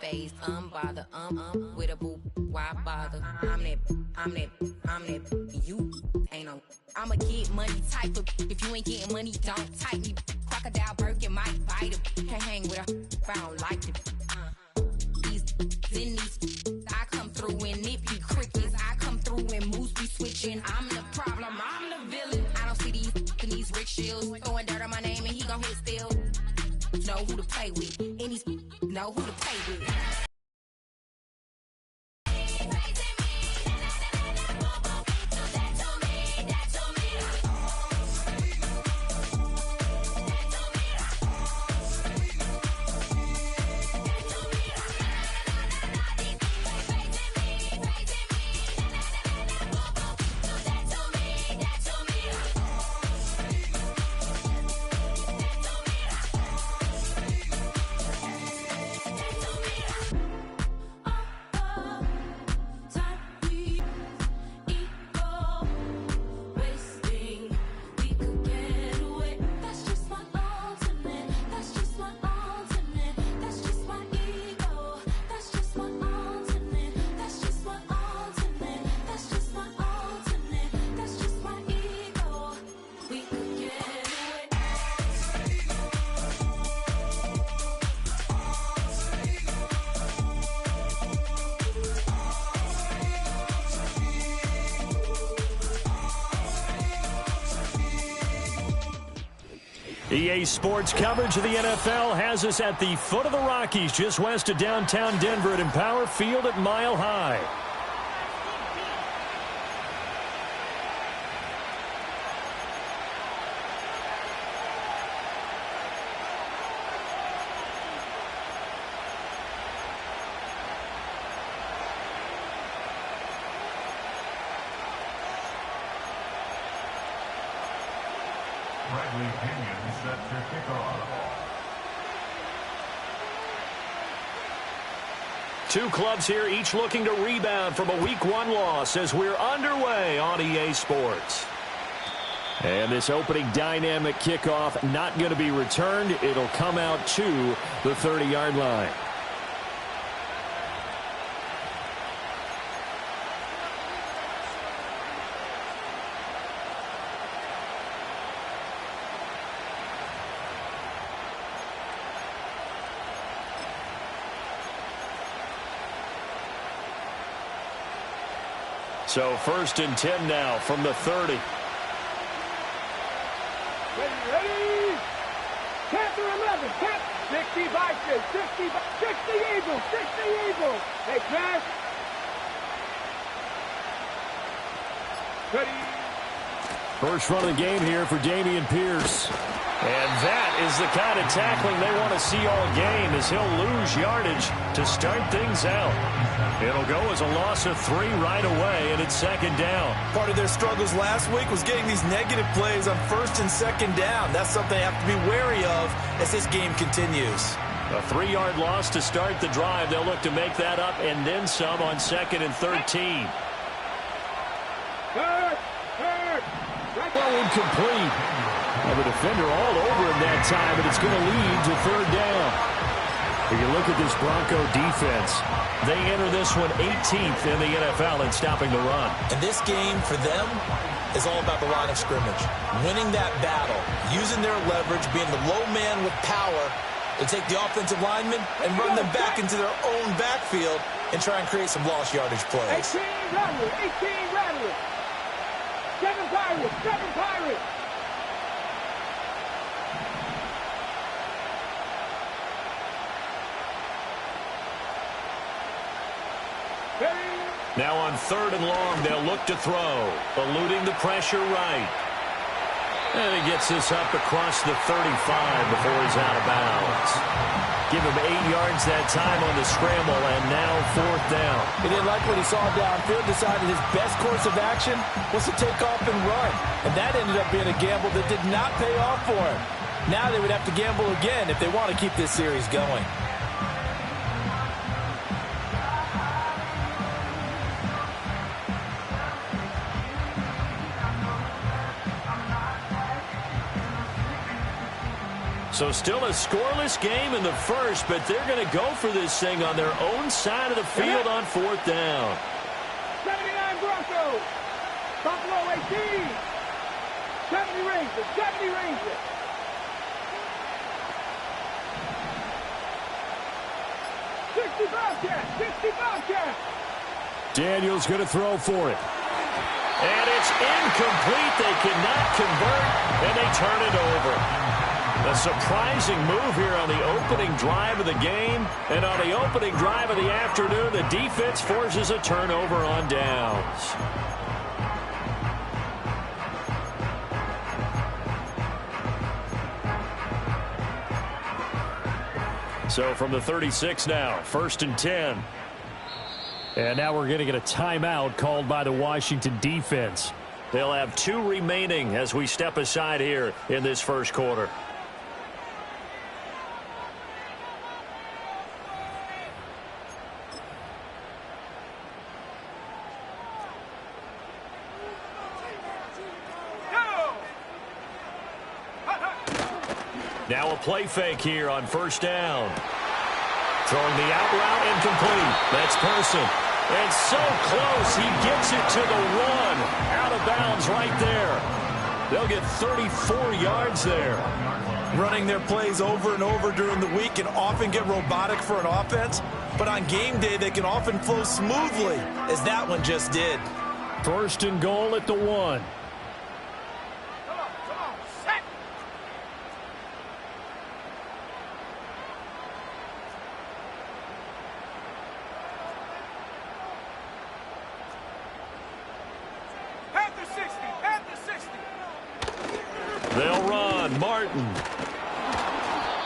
face, bother, with a boo, why bother? I'm that, you ain't no. I'ma get money type of, if you ain't getting money, don't type me. Crocodile Birkin might bite him. Can't hang with her if I don't like them. I come through and nip be crickets. I come through and moves be switching. I'm the problem, I'm the villain. I don't see these rickshaws throwing dirt on my name and he gon' hit still. Know who to play with, and these know who to play with. EA Sports coverage of the NFL has us at the foot of the Rockies, just west of downtown Denver at Empower Field at Mile High. Two clubs here, each looking to rebound from a Week 1 loss as we're underway on EA Sports. And this opening dynamic kickoff not going to be returned. It'll come out to the 30-yard line. So 1st and 10 now from the 30. Ready. Panther 11. 60 Vikings. 60 Eagles. 60 Eagles. Hey, pass. Ready. First run of the game here for Dameon Pierce. And that is the kind of tackling they want to see all game as he'll lose yardage to start things out. It'll go as a loss of 3 right away, and it's 2nd down. Part of their struggles last week was getting these negative plays on 1st and 2nd down. That's something they have to be wary of as this game continues. A 3-yard loss to start the drive. They'll look to make that up and then some on 2nd and 13. Well, incomplete. Well, the defender all over him that time, and it's going to lead to 3rd down. If you look at this Bronco defense, they enter this one 18th in the NFL in stopping the run. And this game for them is all about the line of scrimmage. Winning that battle, using their leverage, being the low man with power to take the offensive linemen and run them back into their own backfield and try and create some lost yardage plays. 18 Rattlers. 7 Pirates. Now on 3rd and long, they'll look to throw, eluding the pressure right. And he gets this up across the 35 before he's out of bounds. Give him 8 yards that time on the scramble, and now 4th down. He didn't like what he saw downfield, decided his best course of action was to take off and run. And that ended up being a gamble that did not pay off for him. Now they would have to gamble again if they want to keep this series going. So still a scoreless game in the first, but they're going to go for this thing on their own side of the field on 4th down. 79 Bronco. Buffalo 18. 70 Rangers. 70 Rangers. 60 Bobcats. 60 Bobcats. Daniels going to throw for it. And it's incomplete. They cannot convert, and they turn it over. A surprising move here on the opening drive of the game. And on the opening drive of the afternoon, the defense forces a turnover on downs. So from the 36 now, 1st and 10. And now we're going to get a timeout called by the Washington defense. They'll have 2 remaining as we step aside here in this first quarter. Now a play fake here on 1st down. Throwing the out route incomplete. That's Person. And so close, he gets it to the 1. Out of bounds right there. They'll get 34 yards there. Running their plays over and over during the week can often get robotic for an offense, but on game day they can often flow smoothly, as that one just did. 1st and goal at the 1. They'll run. Martin.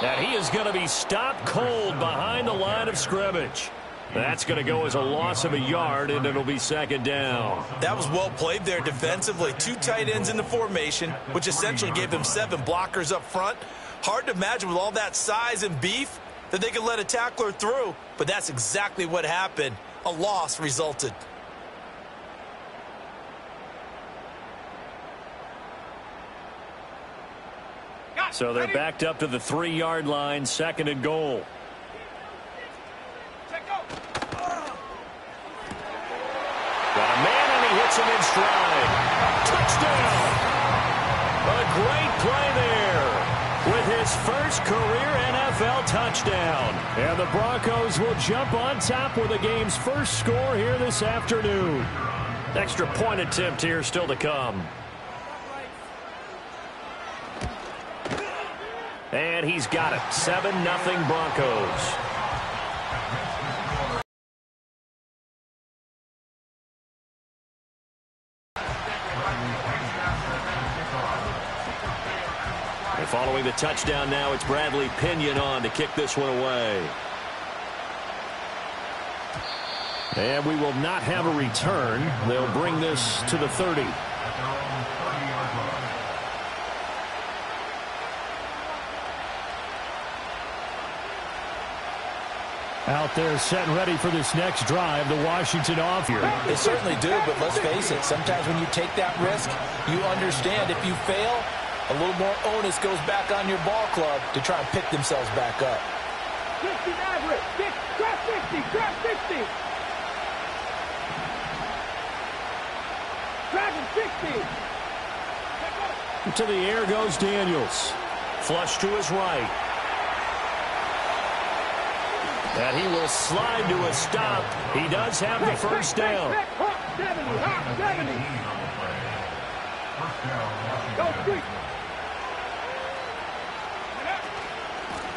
And he is going to be stopped cold behind the line of scrimmage. That's going to go as a loss of a yard, and it'll be 2nd down. That was well played there defensively. 2 tight ends in the formation, which essentially gave them 7 blockers up front. Hard to imagine with all that size and beef that they could let a tackler through, but that's exactly what happened. A loss resulted. So they're backed up to the 3-yard line, 2nd and goal. Got a man, and he hits him in stride. Touchdown! A great play there with his first career NFL touchdown. And the Broncos will jump on top with the game's first score here this afternoon. Extra point attempt here still to come. And he's got it. 7-0 Broncos. And following the touchdown now, it's Bradley Pinion on to kick this one away. And we will not have a return. They'll bring this to the 30. Out there set and ready for this next drive, the Washington off here. They certainly do, but let's face it, sometimes when you take that risk, you understand if you fail, a little more onus goes back on your ball club to try and pick themselves back up. 60 average. Drop 60. Drop 60. Driving 60. To the air goes Daniels. Flush to his right. And he will slide to a stop. He does have the first down. 70. Go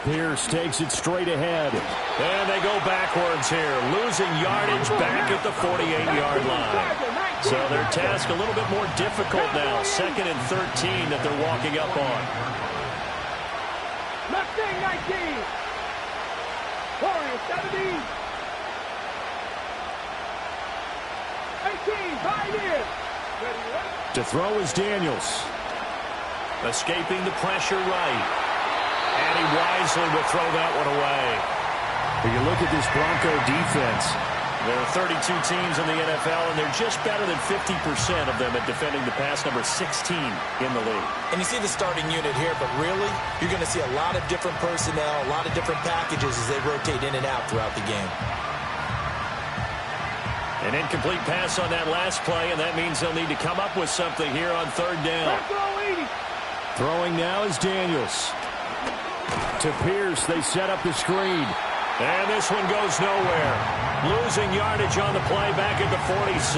Pierce takes it straight ahead. And they go backwards here, losing yardage back at the 48-yard line. So their task a little bit more difficult now. 2nd and 13 that they're walking up on. Mustang 19. Warriors 70. 18, Pioneers. To throw is Daniels. Escaping the pressure right. And he wisely will throw that one away. When you look at this Bronco defense, There are 32 teams in the NFL, and they're just better than 50% of them at defending the pass, number 16 in the league. And you see the starting unit here, but really, you're going to see a lot of different personnel, a lot of different packages as they rotate in and out throughout the game. An incomplete pass on that last play, and that means they'll need to come up with something here on third down. Throwing now is Daniels. To Pierce, they set up the screen. And this one goes nowhere. Losing yardage on the play back at the 46.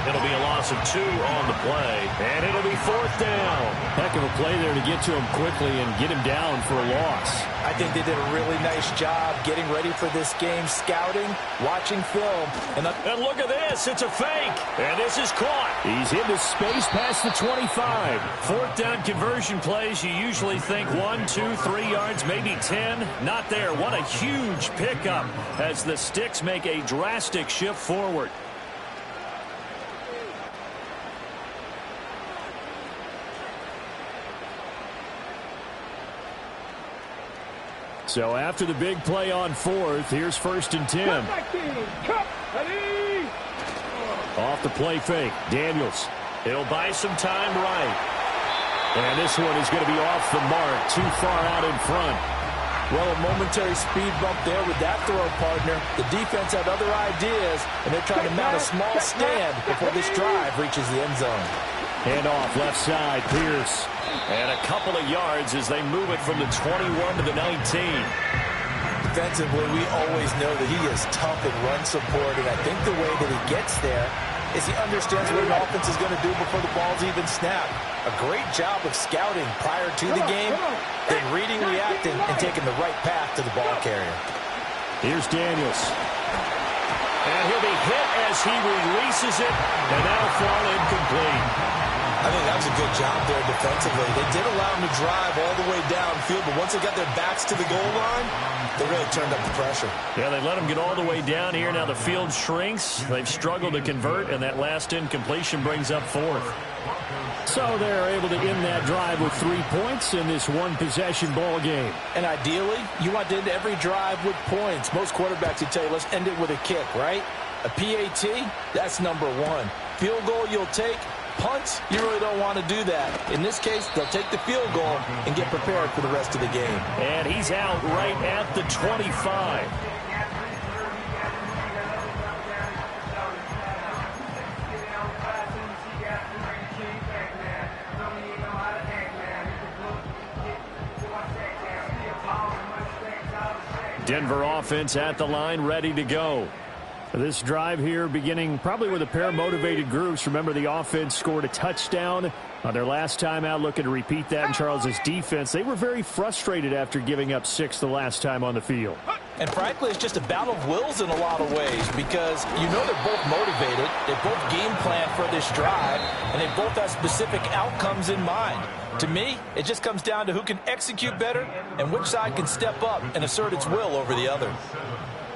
It'll be a loss of 2 on the play, and it'll be fourth down. Heck of a play there to get to him quickly and get him down for a loss. I think they did a really nice job getting ready for this game, scouting, watching film. And look at this. It's a fake. And this is caught. He's into space past the 25. Fourth down conversion plays, you usually think 1, 2, 3 yards, maybe 10. Not there. What a huge pickup as the Sticks make a drastic shift forward. So after the big play on fourth, here's 1st and 10. Off the play fake, Daniels. He'll buy some time right. And this one is going to be off the mark, too far out in front. Well, a momentary speed bump there with that throw, partner. The defense had other ideas, and they're trying to mount a small stand before this drive reaches the end zone. Hand off left side, Pierce. And a couple of yards as they move it from the 21 to the 19. Defensively, we always know that he is tough in run support, and I think the way that he gets there is he understands what an offense is going to do before the ball's even snapped. A great job of scouting prior to the game, then reading, reacting, and taking the right path to the ball carrier. Here's Daniels. And he'll be hit as he releases it, and that'll fall incomplete. I think that was a good job there defensively. They did allow him to drive all the way downfield, but once they got their backs to the goal line, they really turned up the pressure. Yeah, they let him get all the way down here. Now the field shrinks. They've struggled to convert, and that last incompletion brings up fourth. So they're able to end that drive with 3 points in this one-possession ball game. And ideally, you want to end every drive with points. Most quarterbacks would tell you, let's end it with a kick, right? A PAT, that's number 1. Field goal you'll take. Punts, you really don't want to do that. In this case, they'll take the field goal and get prepared for the rest of the game. And he's out right at the 25. Denver offense at the line, ready to go. This drive here beginning probably with a pair of motivated groups. Remember, the offense scored a touchdown on their last time out, looking to repeat that in Charles's defense. They were very frustrated after giving up 6 the last time on the field. And frankly, it's just a battle of wills in a lot of ways because you know they're both motivated, they both game plan for this drive, and they both have specific outcomes in mind. To me, it just comes down to who can execute better and which side can step up and assert its will over the other.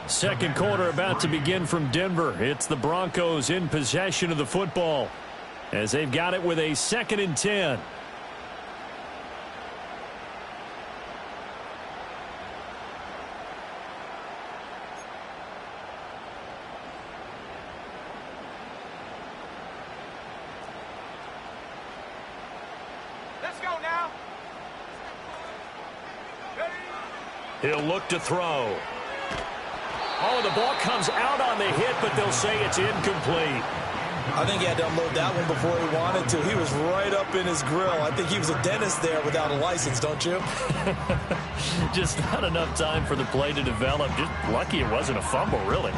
Second quarter about to begin from Denver. It's the Broncos in possession of the football as they've got it with a 2nd and 10. Let's go now. He'll look to throw. Oh, the ball comes out on the hit, but they'll say it's incomplete. I think he had to unload that one before he wanted to. He was right up in his grill. I think he was a dentist there without a license, don't you? Just not enough time for the play to develop. Just lucky it wasn't a fumble, really.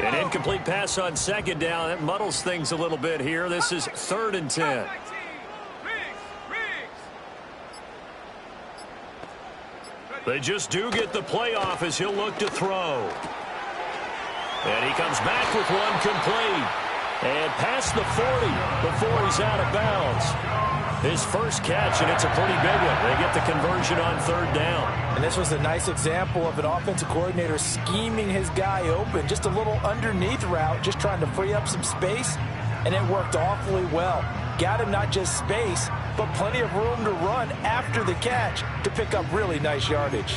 An incomplete pass on 2nd down. That muddles things a little bit here. This is 3rd and 10. They just do get the playoff as he'll look to throw. And he comes back with one complete. And past the 40 before he's out of bounds. His first catch, and it's a pretty big one. They get the conversion on third down. And this was a nice example of an offensive coordinator scheming his guy open. Just a little underneath route, just trying to free up some space, and it worked awfully well. Got him not just space, but plenty of room to run after the catch to pick up really nice yardage.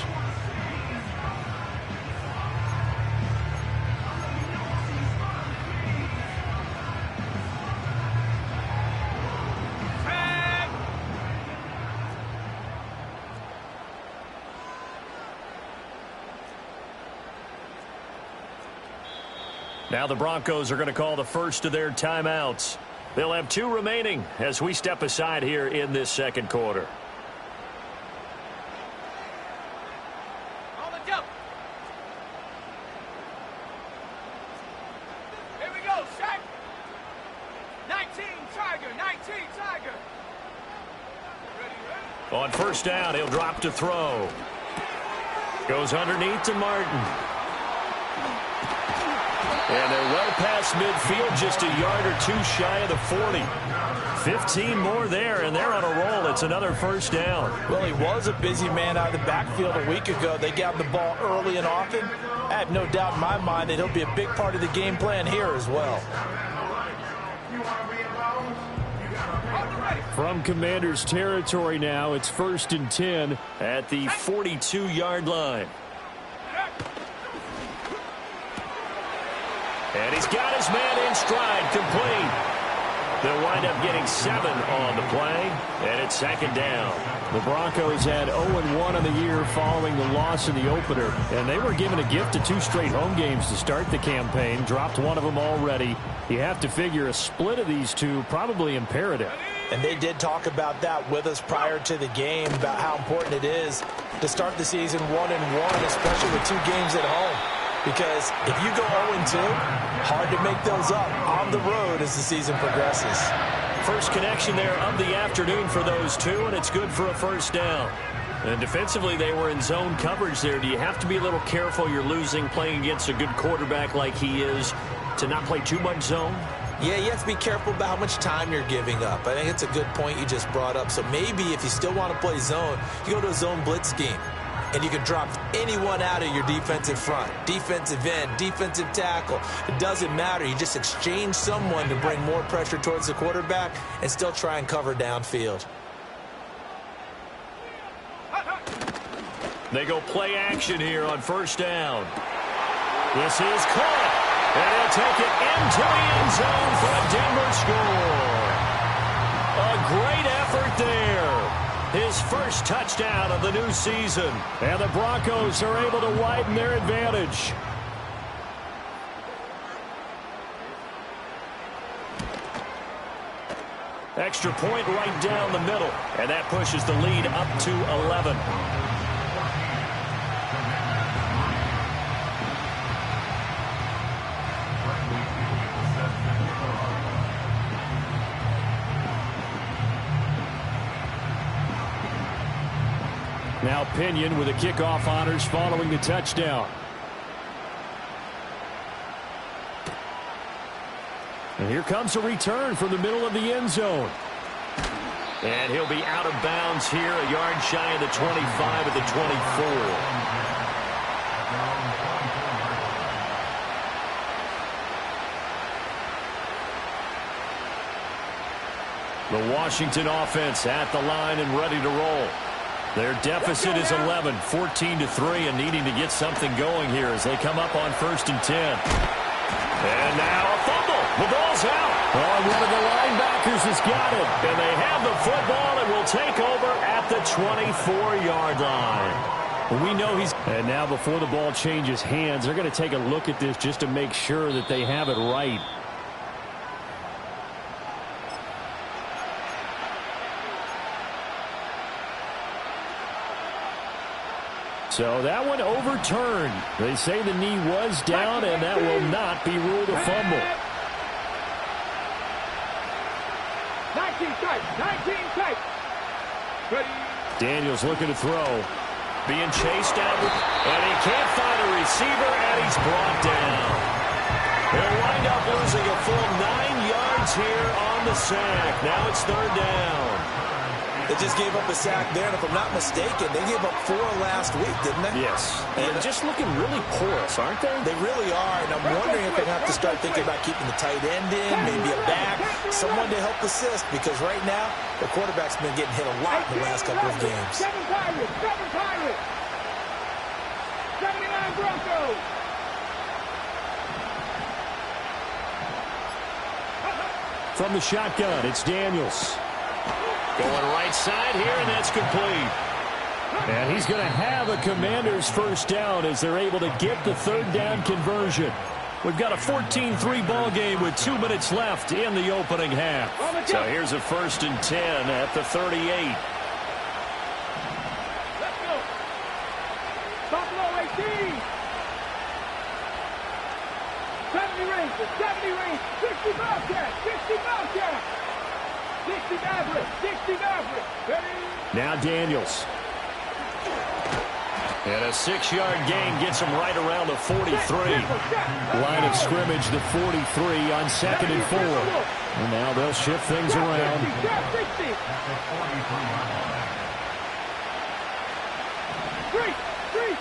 Now the Broncos are going to call the first of their timeouts. They'll have 2 remaining as we step aside here in this second quarter. On the jump. Here we go, Shaq. 19 Tiger, 19 Tiger. Ready. On first down, he'll drop to throw. Goes underneath to Martin. And they're well past midfield, just a yard or 2 shy of the 40. 15 more there, and they're on a roll. It's another first down. Well, he was a busy man out of the backfield a week ago. They got the ball early and often. I have no doubt in my mind that he'll be a big part of the game plan here as well. From Commander's territory now, it's 1st and 10 at the 42-yard line. And he's got his man in stride, complete. They'll wind up getting 7 on the play, and it's second down. The Broncos had 0-1 on the year following the loss in the opener, and they were given a gift of 2 straight home games to start the campaign. Dropped one of them already. You have to figure a split of these 2 probably imperative. And they did talk about that with us prior to the game, about how important it is to start the season 1-1, especially with 2 games at home. Because if you go 0-2, hard to make those up on the road as the season progresses. First connection there of the afternoon for those 2, and it's good for a first down. And defensively, they were in zone coverage there. Do you have to be a little careful? You're losing, playing against a good quarterback like he is, to not play too much zone? Yeah, you have to be careful about how much time you're giving up. I think it's a good point you just brought up. So maybe if you still want to play zone, you go to a zone blitz scheme. And you can drop anyone out of your defensive front, defensive end, defensive tackle. It doesn't matter. You just exchange someone to bring more pressure towards the quarterback and still try and cover downfield. They go play action here on first down. This is caught. And he'll take it into the end zone for a Denver score. A great effort there. His first touchdown of the new season. And the Broncos are able to widen their advantage. Extra point right down the middle. And that pushes the lead up to 11. Now Pinion with the kickoff honors following the touchdown. And here comes a return from the middle of the end zone. And he'll be out of bounds here, a yard shy of the 25 at the 24. The Washington offense at the line and ready to roll. Their deficit is 11, 14-3, and needing to get something going here as they come up on 1st and 10. And now a fumble. The ball's out. Oh, one of the linebackers has got it. And they have the football and will take over at the 24-yard line. We know he's... And now before the ball changes hands, they're going to take a look at this just to make sure that they have it right. So that one overturned. They say the knee was down, and that will not be ruled a fumble. 19 strikes, 19 strikes. Ready. Daniels looking to throw. Being chased out, and he can't find a receiver, and he's brought down. They'll wind up losing a full 9 yards here on the sack. Now it's third down. They just gave up a sack there, and if I'm not mistaken, they gave up 4 last week, didn't they? Yes. And just looking really porous, aren't they? They really are, and I'm wondering if they have to start thinking about keeping the tight end in, maybe a back, someone to help assist, because right now, the quarterback's been getting hit a lot in the last couple of games. 7 Pirates, 79 Bronco. From the shotgun, it's Daniels. Going right side here, and that's complete. And he's going to have a Commanders first down as they're able to get the third down conversion. We've got a 14-3 ball game with 2 minutes left in the opening half. So here's a 1st and 10 at the 38. Let's go. Buffalo 18. 70 Rangers, 70 Rangers, 60 Bobcats, 60 Bobcats. 60 Mavericks, 60 Mavericks. Ready? Now Daniels. And a 6-yard gain gets him right around the 43. Line of scrimmage, the 43 on 2nd and 4. And now they'll shift things around. 60. 3.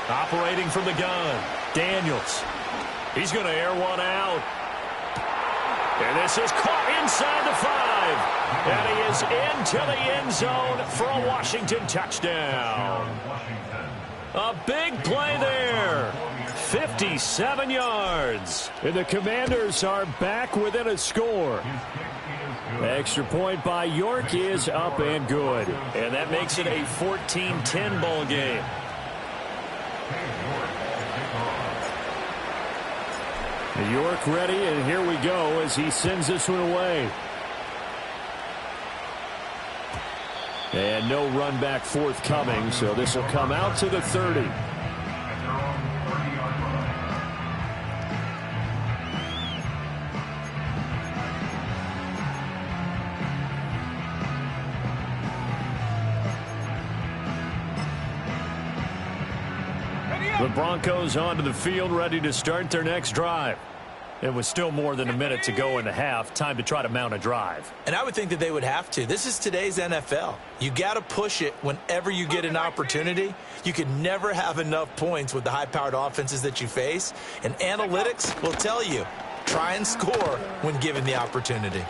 Operating from the gun, Daniels. He's going to air one out. And this is caught inside the 5. And he is into the end zone for a Washington touchdown. A big play there. 57 yards. And the Commanders are back within a score. Extra point by York is up and good. And that makes it a 14-10 ball game. York ready, and here we go as he sends this one away. And no run back forthcoming, so this will come out to the 30. The Broncos onto the field, ready to start their next drive. It was still more than a minute to go in the half. Time to try to mount a drive. And I would think that they would have to. This is today's NFL. You got to push it whenever you get an opportunity. You can never have enough points with the high-powered offenses that you face. And analytics will tell you, try and score when given the opportunity.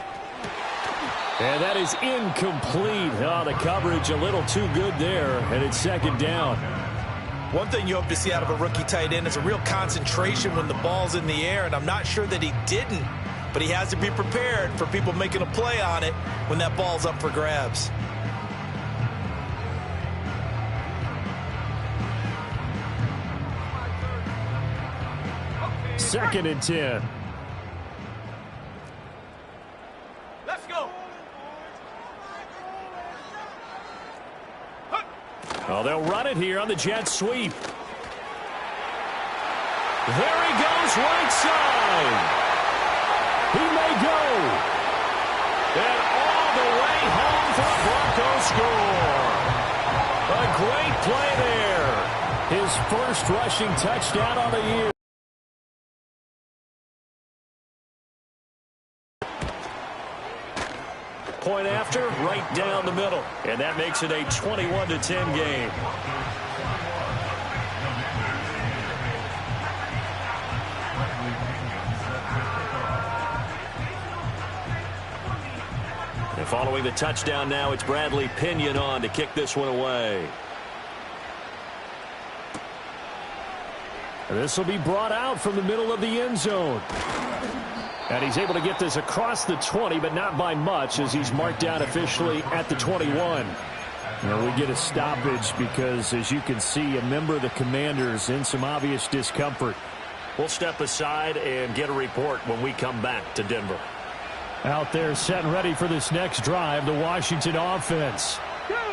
And that is incomplete. Oh, the coverage a little too good there, and it's 2nd down. One thing you hope to see out of a rookie tight end is a real concentration when the ball's in the air, and I'm not sure that he didn't, but he has to be prepared for people making a play on it when that ball's up for grabs. Second and 10. Let's go. Oh, they'll run it here on the jet sweep. There he goes, right side. He may go. And all the way home for a Bronco score. A great play there. His first rushing touchdown on the year. Point after, right down the middle. And that makes it a 21-10 game. And following the touchdown now, it's Bradley Pinion on to kick this one away. And this will be brought out from the middle of the end zone. And he's able to get this across the 20, but not by much, as he's marked down officially at the 21. Now we get a stoppage because, as you can see, a member of the Commanders in some obvious discomfort. We'll step aside and get a report when we come back to Denver. Out there set and ready for this next drive, the Washington offense.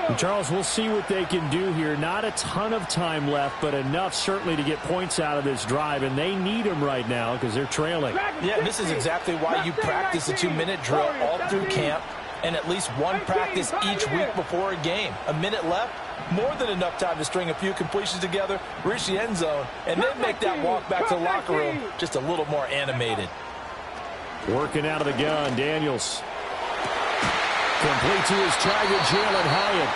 And Charles, we'll see what they can do here. Not a ton of time left, but enough certainly to get points out of this drive, and they need them right now because they're trailing. Yeah, this is exactly why you practice a 2-minute drill all through camp and at least one practice each week before a game. A minute left, more than enough time to string a few completions together, reach the end zone, and then make that walk back to the locker room just a little more animated. Working out of the gun, Daniels. Complete to his target, Jalen Hyatt.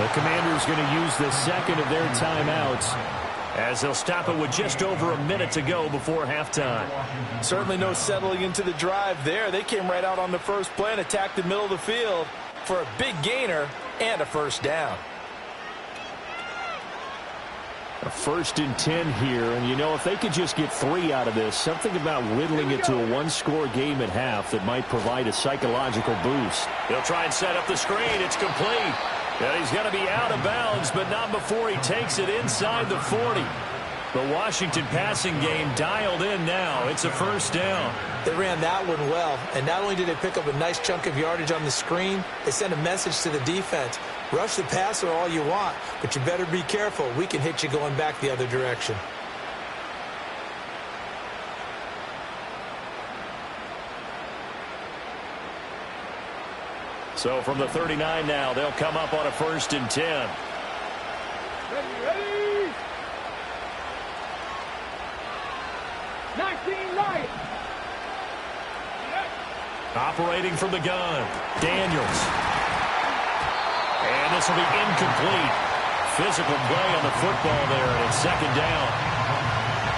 The Commanders going to use the second of their timeouts as they'll stop it with just over a minute to go before halftime. Certainly no settling into the drive there. They came right out on the first play and attacked the middle of the field for a big gainer and a first down. A 1st and 10 here, and you know, if they could just get 3 out of this, something about whittling it to a one-score game at half that might provide a psychological boost. He'll try and set up the screen. It's complete. And he's going to be out of bounds, but not before he takes it inside the 40. The Washington passing game dialed in now. It's a first down. They ran that one well, and not only did they pick up a nice chunk of yardage on the screen, they sent a message to the defense. Rush the passer all you want, but you better be careful. We can hit you going back the other direction. So from the 39 now, they'll come up on a 1st and 10. Ready. 19 right. Operating from the gun, Daniels. And this will be incomplete. Physical play on the football there, and it's 2nd down.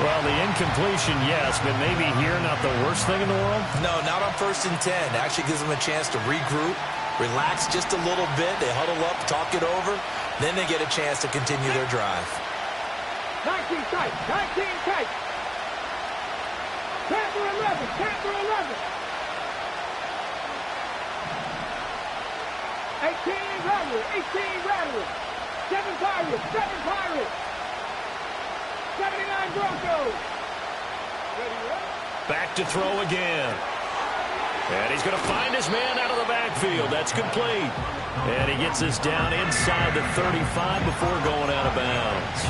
Well, the incompletion, yes, but maybe here not the worst thing in the world? No, not on 1st and 10. Actually gives them a chance to regroup, relax just a little bit. They huddle up, talk it over. Then they get a chance to continue their drive. 19 tight. 19 tight. Panther 11. Panther 11. 18 Rattler. 18 Rattler. 7 Pirates. 7 Pirates. 79 Bronco. Back to throw again. And he's going to find his man out of the backfield. That's complete. And he gets this down inside the 35 before going out of bounds.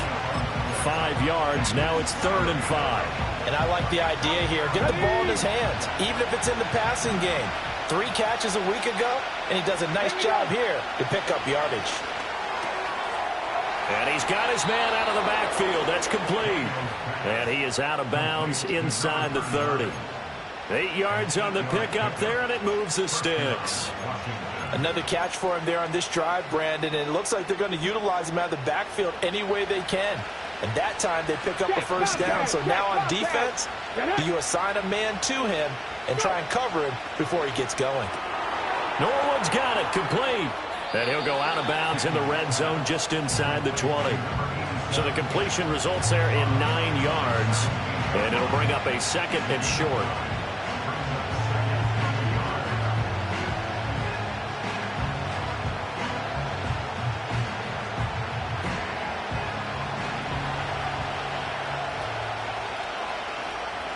5 yards. Now it's 3rd and 5. And I like the idea here. Get the ball in his hands, even if it's in the passing game. 3 catches a week ago, and he does a nice job here to pick up yardage. And he's got his man out of the backfield. That's complete. And he is out of bounds inside the 30. 8 yards on the pickup there, and it moves the sticks. Another catch for him there on this drive, Brandon, and it looks like they're going to utilize him out of the backfield any way they can. And that time they pick up the first down. So now on defense, do you assign a man to him and try and cover him before he gets going? Norwood's got it, complete. And he'll go out of bounds in the red zone just inside the 20. So the completion results there in 9 yards. And it'll bring up a 2nd and short.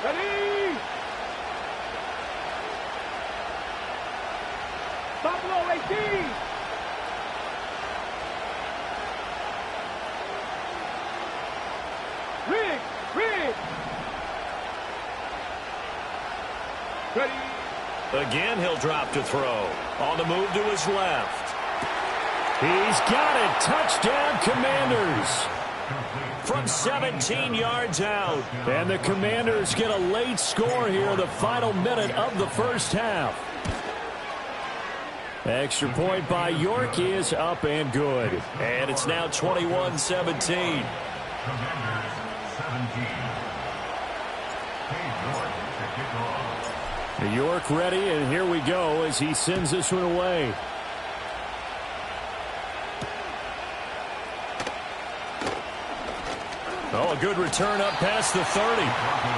Ready. Buffalo 18. Rig. Ready. Again, he'll drop to throw. On the move to his left. He's got it. Touchdown, Commanders. From 17 yards out. And the Commanders get a late score here in the final minute of the first half. Extra point by York is up and good. And it's now 21-17. York ready, and here we go as he sends this one away. Oh, a good return up past the 30.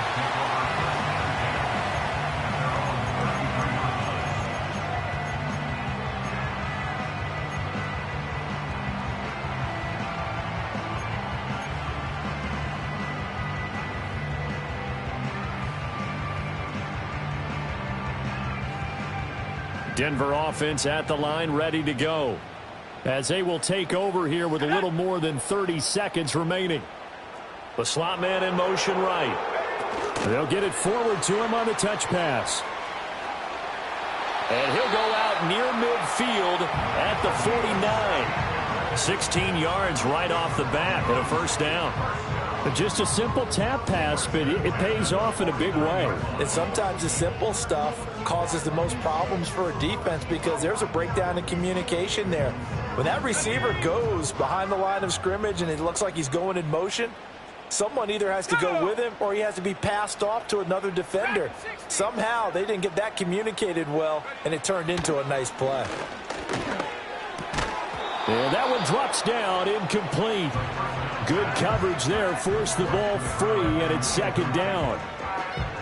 Denver offense at the line, ready to go, as they will take over here with a little more than 30 seconds remaining. The slot man in motion right. They'll get it forward to him on the touch pass. And he'll go out near midfield at the 49. 16 yards right off the bat and a first down. Just a simple tap pass, but it pays off in a big way. And sometimes the simple stuff causes the most problems for a defense because there's a breakdown in communication there. When that receiver goes behind the line of scrimmage and it looks like he's going in motion, someone either has to go with him or he has to be passed off to another defender. Somehow they didn't get that communicated well, and it turned into a nice play. And that one drops down, incomplete. Good coverage there, forced the ball free, and it's second down.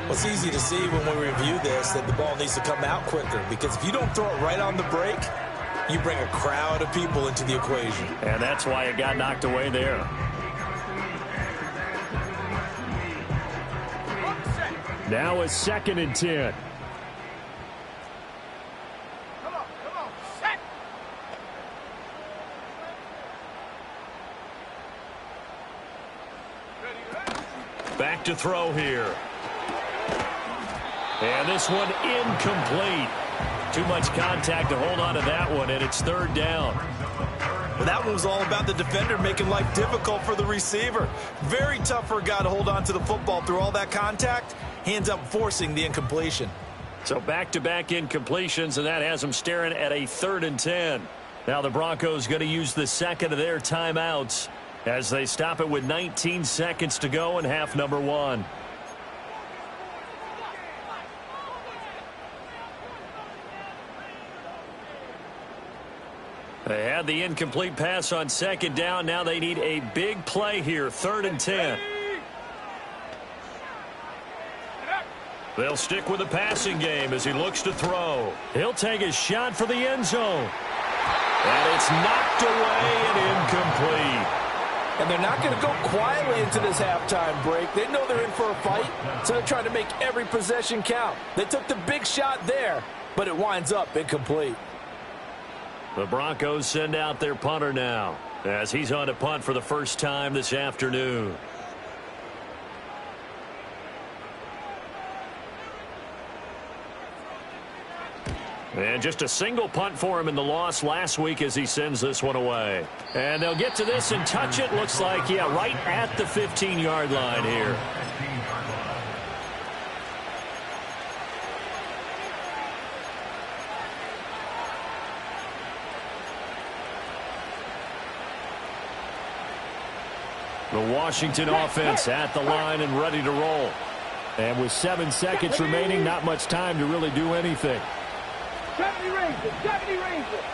Well, it's easy to see when we review this that the ball needs to come out quicker, because if you don't throw it right on the break, you bring a crowd of people into the equation. And that's why it got knocked away there. Now a 2nd and 10. Back to throw here. And this one incomplete. Too much contact to hold on to that one, and it's 3rd down. Well, that one was all about the defender making life difficult for the receiver. Very tough for a guy to hold on to the football through all that contact. He ends up forcing the incompletion. So back-to-back incompletions, and that has them staring at a 3rd and 10. Now the Broncos going to use the second of their timeouts as they stop it with 19 seconds to go in half number 1. They had the incomplete pass on 2nd down. Now they need a big play here, 3rd and 10. They'll stick with the passing game as he looks to throw. He'll take a shot for the end zone. And it's knocked away and incomplete. And they're not going to go quietly into this halftime break. They know they're in for a fight, so they're trying to make every possession count. They took the big shot there, but it winds up incomplete. The Broncos send out their punter now as he's on to punt for the first time this afternoon. And just a single punt for him in the loss last week as he sends this one away. And they'll get to this and touch it. Looks like, yeah, right at the 15-yard line here. The Washington offense at the line and ready to roll. And with 7 seconds remaining, not much time to really do anything. 70 Rangers, 70 Rangers.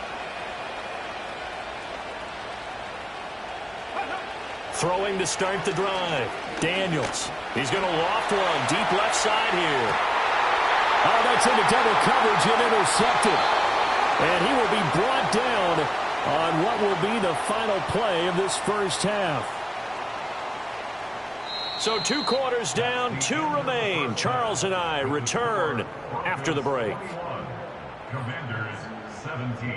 Throwing to start the drive. Daniels. He's going to loft one. Deep left side here. Oh, that's into double coverage and intercepted. And he will be brought down on what will be the final play of this first half. So 2 quarters down, 2 remain. Charles and I return after the break. Commanders 17.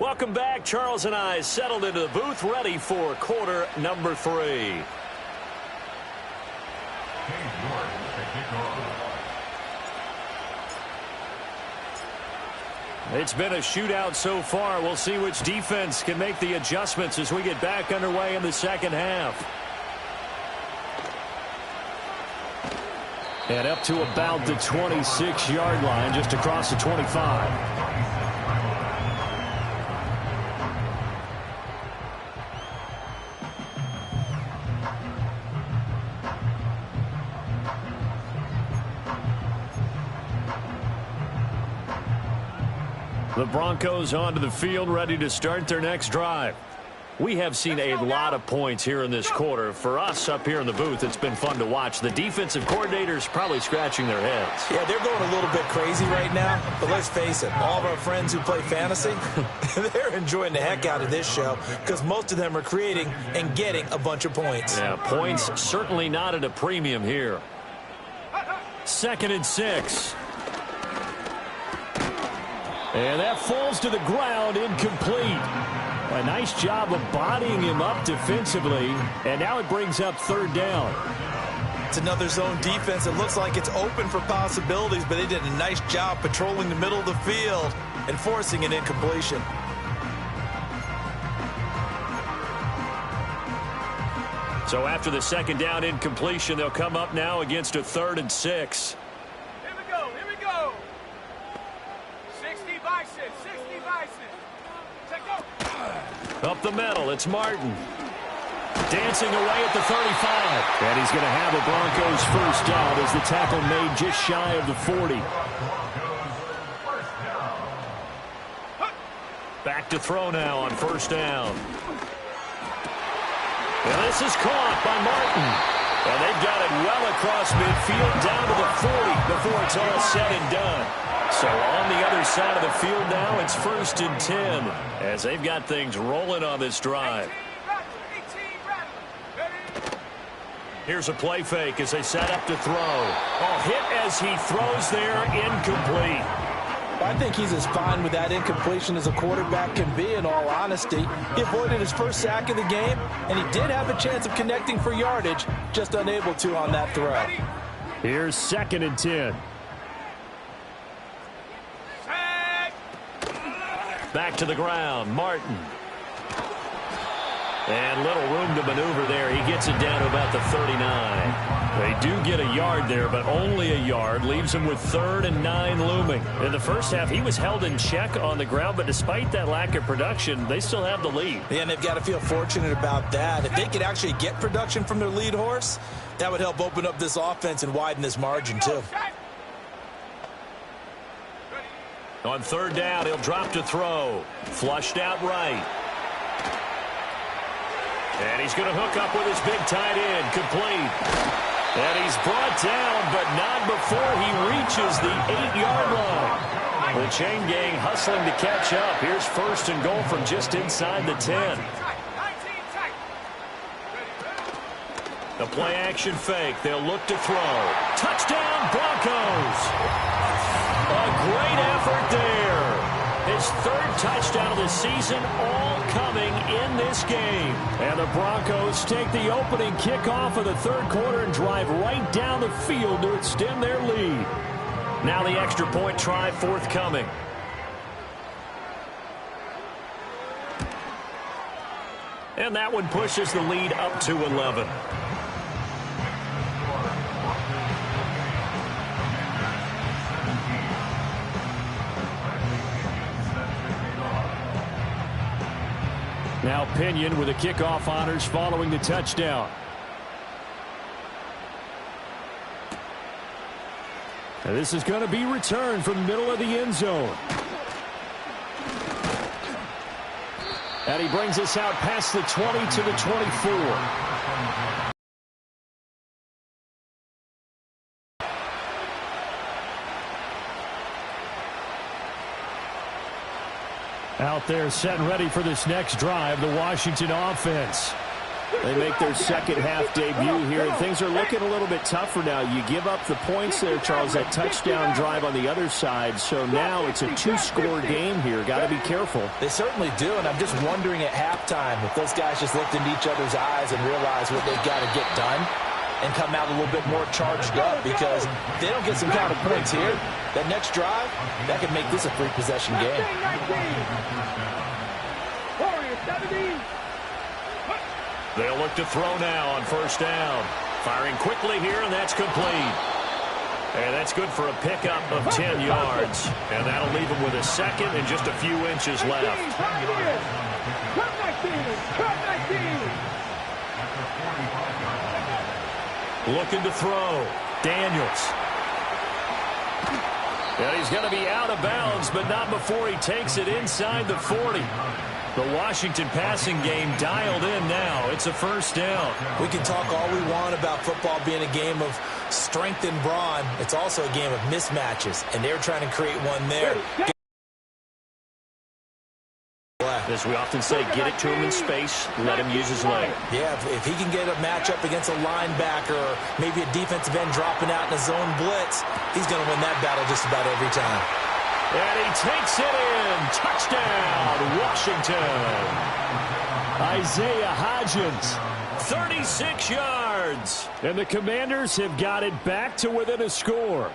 Welcome back. Charles and I settled into the booth, ready for quarter number 3. It's been a shootout so far. We'll see which defense can make the adjustments as we get back underway in the second half. And up to about the 26-yard line, just across the 25. The Broncos onto the field, ready to start their next drive. We have seen a lot of points here in this quarter. For us up here in the booth, it's been fun to watch. The defensive coordinators probably scratching their heads. Yeah, they're going a little bit crazy right now. But let's face it, all of our friends who play fantasy, they're enjoying the heck out of this show because most of them are creating and getting a bunch of points. Yeah, points certainly not at a premium here. 2nd and 6. And that falls to the ground, incomplete. A nice job of bodying him up defensively, and now it brings up 3rd down. It's another zone defense. It looks like it's open for possibilities, but they did a nice job patrolling the middle of the field and forcing an incompletion. So after the 2nd down incompletion, they'll come up now against a 3rd and 6. Here we go. Here we go. 60 Bison. 60 Bison. Take go. Up the middle, it's Martin. Dancing away at the 35. And he's going to have a Broncos 1st down as the tackle made just shy of the 40. Back to throw now on 1st down. And this is caught by Martin. And they've got it well across midfield down to the 40 before it's all said and done. So on the other side of the field now, it's 1st and 10 as they've got things rolling on this drive. Here's a play fake as they set up to throw. Oh, hit as he throws there, incomplete. I think he's as fine with that incompletion as a quarterback can be, in all honesty. He avoided his 1st sack of the game, and he did have a chance of connecting for yardage, just unable to on that throw. Here's 2nd and 10. Back to the ground, Martin. And little room to maneuver there. He gets it down to about the 39. They do get a yard there, but only a yard. Leaves him with 3rd and 9 looming. In the 1st half, he was held in check on the ground, but despite that lack of production, they still have the lead. Yeah, and they've got to feel fortunate about that. If they could actually get production from their lead horse, that would help open up this offense and widen this margin, too. On 3rd down, he'll drop to throw. Flushed out right. And he's going to hook up with his big tight end, complete. And he's brought down, but not before he reaches the 8-yard line. The chain gang hustling to catch up. Here's 1st and goal from just inside the 10. The play action fake. They'll look to throw. Touchdown, Broncos! A great effort there. His 3rd touchdown of the season, all coming in this game. And the Broncos take the opening kickoff of the 3rd quarter and drive right down the field to extend their lead. Now the extra point try forthcoming. And that one pushes the lead up to 11. Now Pinion with the kickoff honors following the touchdown. And this is going to be returned from the middle of the end zone. And he brings us out past the 20 to the 24. Out there set and ready for this next drive, the Washington offense. They make their 2nd half debut here, and things are looking a little bit tougher now. You give up the points there, Charles, that touchdown drive on the other side. So now it's a 2-score game here. Got to be careful. They certainly do, and I'm just wondering at halftime if those guys just looked into each other's eyes and realized what they've got to get done and come out a little bit more charged up, because if they don't get some kind of points here, that next drive, that could make this a 3-possession game. They'll look to throw now on 1st down. Firing quickly here, and that's complete. And that's good for a pickup of 10 yards. And that'll leave him with a 2nd and just a few inches left. Looking to throw. Daniels. And he's going to be out of bounds, but not before he takes it inside the 40. The Washington passing game dialed in now. It's a 1st down. We can talk all we want about football being a game of strength and brawn. It's also a game of mismatches, and they're trying to create one there. As we often say, get it to him in space, let him use his leg. Yeah, if he can get a matchup against a linebacker or maybe a defensive end dropping out in a zone blitz, he's going to win that battle just about every time. And he takes it in. Touchdown, Washington. Isaiah Hodgins, 36 yards. And the Commanders have got it back to within a score.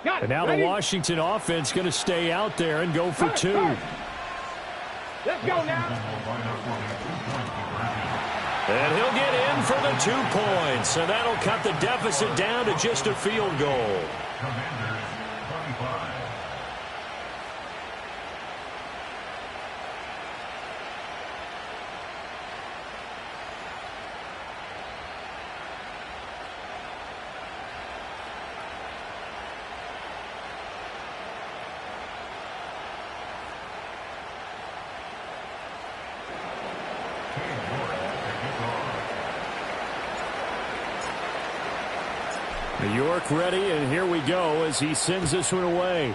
And now the Washington offense going to stay out there and go for two. Let's go now. And he'll get in for the 2 points. And that'll cut the deficit down to just a field goal. Commanders 25. New York ready, and here we go as he sends this one away.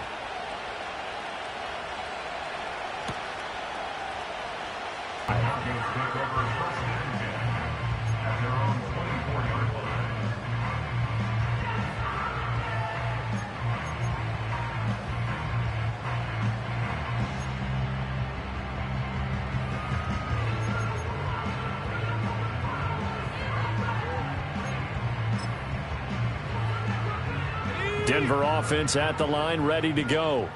Broncos take over first and 10 at their own 24-yard line. Denver offense at the line, ready to go.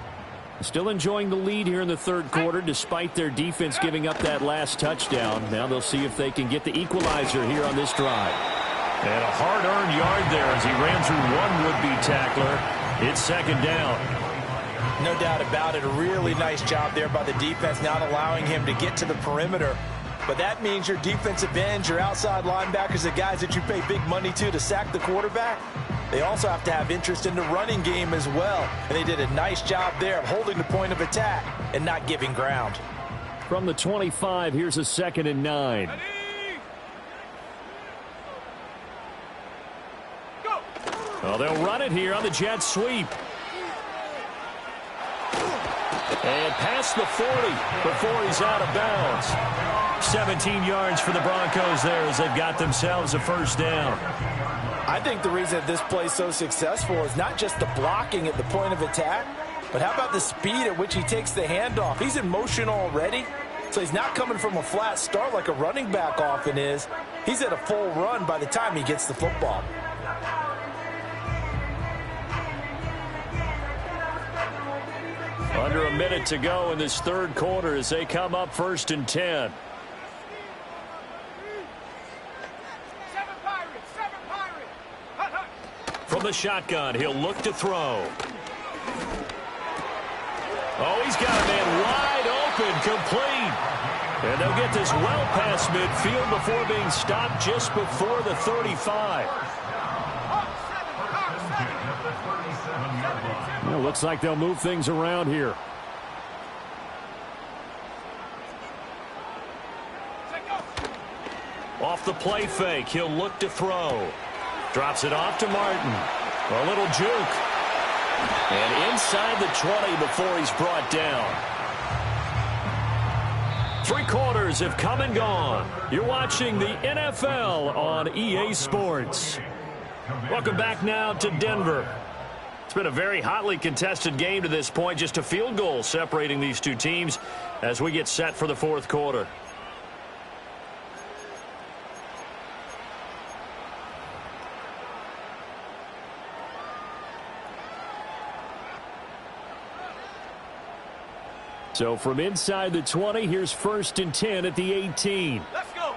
Still enjoying the lead here in the third quarter, despite their defense giving up that last touchdown. Now they'll see if they can get the equalizer here on this drive. And a hard-earned yard there as he ran through one would-be tackler. It's second down. No doubt about it. A really nice job there by the defense, not allowing him to get to the perimeter. But that means your defensive ends, your outside linebackers, the guys that you pay big money to sack the quarterback, they also have to have interest in the running game as well. And they did a nice job there of holding the point of attack and not giving ground. From the 25, here's a 2nd and 9. Go. Well, they'll run it here on the jet sweep. And past the 40 before he's out of bounds. 17 yards for the Broncos there as they've got themselves a first down. I think the reason that this play is so successful is not just the blocking at the point of attack, but how about the speed at which he takes the handoff? He's in motion already, so he's not coming from a flat start like a running back often is. He's at a full run by the time he gets the football. Under a minute to go in this third quarter as they come up 1st and 10. From the shotgun, he'll look to throw. Oh, he's got a man wide open, complete. And they'll get this well past midfield before being stopped just before the 35. Well, looks like they'll move things around here. Off the play fake, he'll look to throw. Drops it off to Martin. A little juke. And inside the 20 before he's brought down. 3 quarters have come and gone. You're watching the NFL on EA Sports. Welcome back now to Denver. It's been a very hotly contested game to this point. Just a field goal separating these two teams as we get set for the fourth quarter. So from inside the 20, here's 1st and 10 at the 18. Let's go.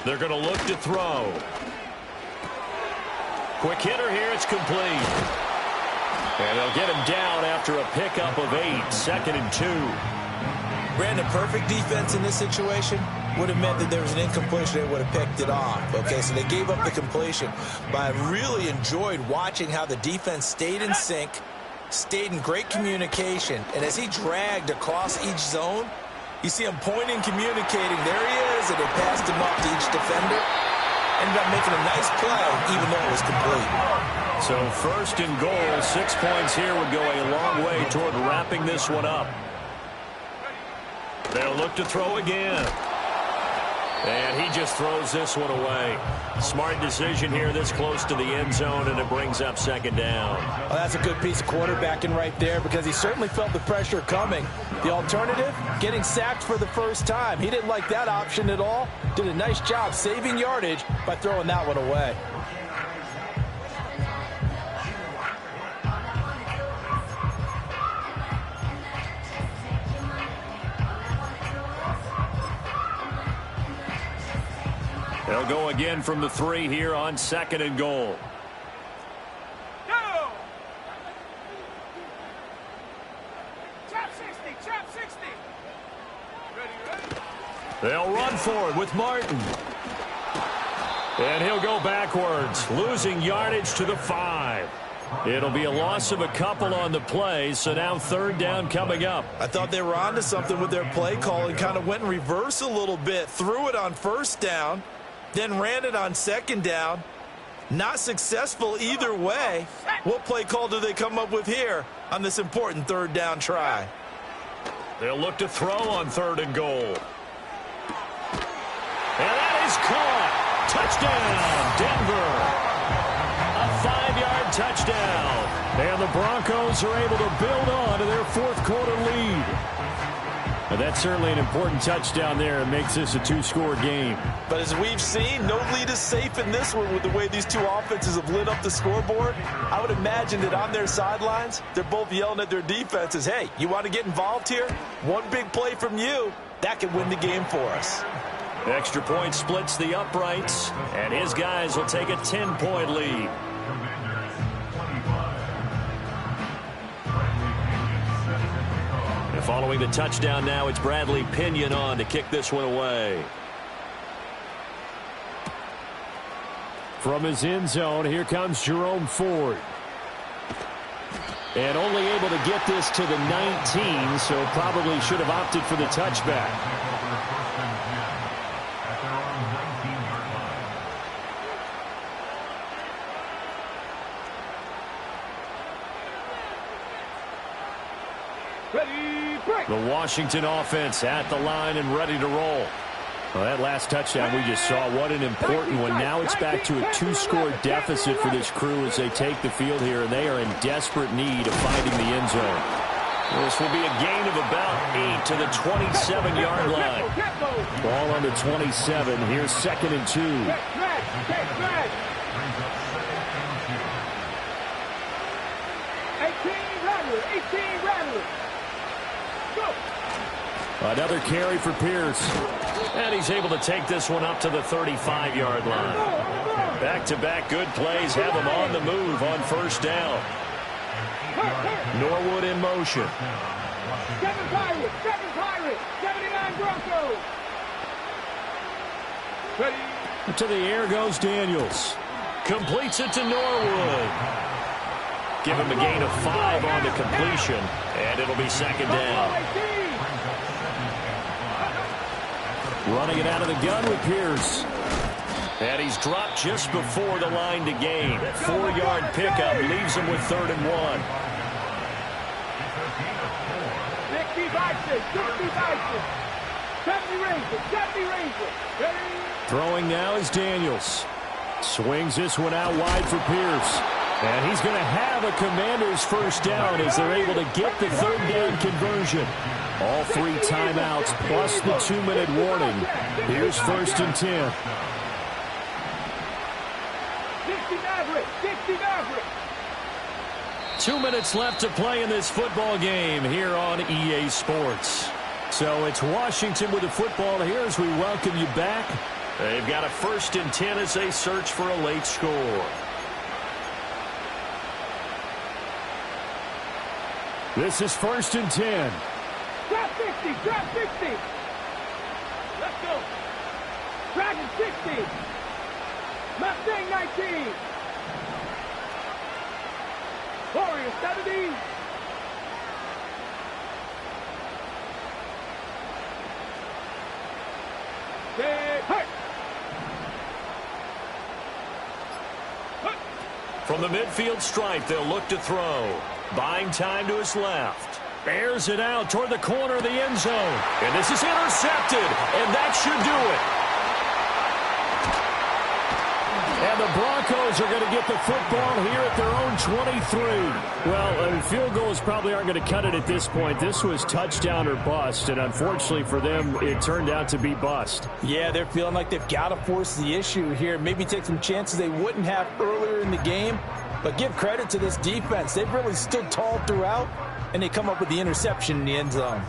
They're going to look to throw. Quick hitter here, it's complete. And they'll get him down after a pickup of 8, 2nd and 2. Brandon, perfect defense in this situation would have meant that there was an incompletion. They would have picked it off. Okay, so they gave up the completion. But I really enjoyed watching how the defense stayed in sync, stayed in great communication. And as he dragged across each zone, you see him pointing, communicating. There he is, and they passed him up to each defender. Ended up making a nice play, even though it was complete. So first and goal, 6 points here would go a long way toward wrapping this one up. They'll look to throw again. And he just throws this one away. Smart decision here this close to the end zone, and it brings up second down. Well, that's a good piece of quarterbacking right there because he certainly felt the pressure coming. The alternative, getting sacked for the first time. He didn't like that option at all. Did a nice job saving yardage by throwing that one away. They'll go again from the 3 here on second and goal. Go! Chop 60, chop 60. Ready? They'll run for it with Martin. And he'll go backwards, losing yardage to the 5. It'll be a loss of a couple on the play, so now third down coming up. I thought they were onto something with their play call and kind of went in reverse a little bit. Threw it on first down, then ran it on second down. Not successful either way. What play call do they come up with here on this important third down try? They'll look to throw on third and goal. And that is caught. Touchdown, Denver. A 5-yard touchdown. And the Broncos are able to build on to their fourth quarter lead. And that's certainly an important touchdown there. It makes this a 2-score game. But as we've seen, no lead is safe in this one with the way these two offenses have lit up the scoreboard. I would imagine that on their sidelines, they're both yelling at their defenses, hey, you want to get involved here? One big play from you, that could win the game for us. Extra point splits the uprights, and his guys will take a 10-point lead. And following the touchdown now, it's Bradley Pinion on to kick this one away. From his end zone, here comes Jerome Ford. And only able to get this to the 19, so probably should have opted for the touchback. The Washington offense at the line and ready to roll. Well, that last touchdown we just saw, what an important one. Now it's back to a 2-score deficit for this crew as they take the field here, and they are in desperate need of finding the end zone. This will be a gain of about 8 to the 27-yard line. Ball on the 27. Here's second and 2. 18 Rattler. Go. Another carry for Pierce. And he's able to take this one up to the 35-yard line. Back-to-back good plays have him on the move on first down. Norwood in motion. 7 Pirates, 79 Bronco. Ready. To the air goes Daniels. Completes it to Norwood. Give him a gain of 5 on the completion, and it'll be second down. Running it out of the gun with Pierce. And he's dropped just before the line to gain. 4-yard pickup leaves him with 3rd and 1. 70 Rangers. Throwing now is Daniels. Swings this one out wide for Pierce. And he's going to have a Commander's first down as they're able to get the 3rd down conversion. All 3 timeouts plus the 2-minute warning. Here's 1st and 10. 2 minutes left to play in this football game here on EA Sports. So it's Washington with the football here as we welcome you back. They've got a 1st and 10 as they search for a late score. This is 1st and 10. Drop 60. Let's go. Dragon 60. Mustang 19. Warrior 70. From the midfield stripe, they'll look to throw. Buying time to his left. Airs it out toward the corner of the end zone. And this is intercepted, and that should do it. And the Broncos are going to get the football here at their own 23. Well, field goals probably aren't going to cut it at this point. This was touchdown or bust, and unfortunately for them, it turned out to be bust. Yeah, they're feeling like they've got to force the issue here. Maybe take some chances they wouldn't have earlier in the game. But give credit to this defense. They've really stood tall throughout, and they come up with the interception in the end zone.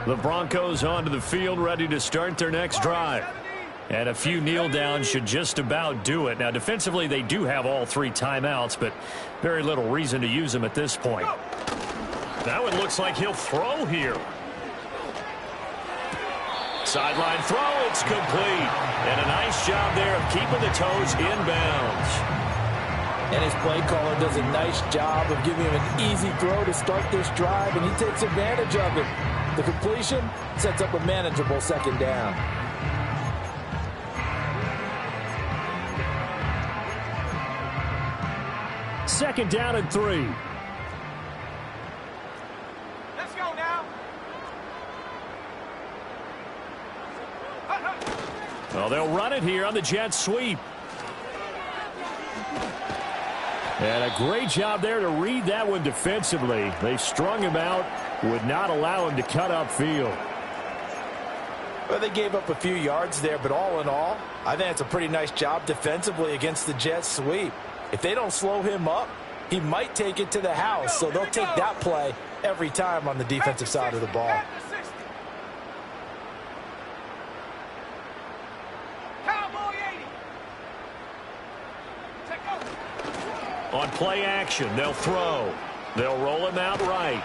The Broncos onto the field, ready to start their next drive. And a few kneel downs should just about do it. Now, defensively, they do have all 3 timeouts, but very little reason to use them at this point. That one looks like he'll throw here. Sideline throw, it's complete. And a nice job there of keeping the toes inbounds. And his play caller does a nice job of giving him an easy throw to start this drive, and he takes advantage of it. The completion sets up a manageable second down. Second down and 3. Let's go now. Well, they'll run it here on the jet sweep. And a great job there to read that one defensively. They strung him out, would not allow him to cut upfield. Well, they gave up a few yards there, but all in all, I think it's a pretty nice job defensively against the jet sweep. If they don't slow him up, he might take it to the house, so they'll take that play every time on the defensive side of the ball. On play action, they'll throw. They'll roll him out right.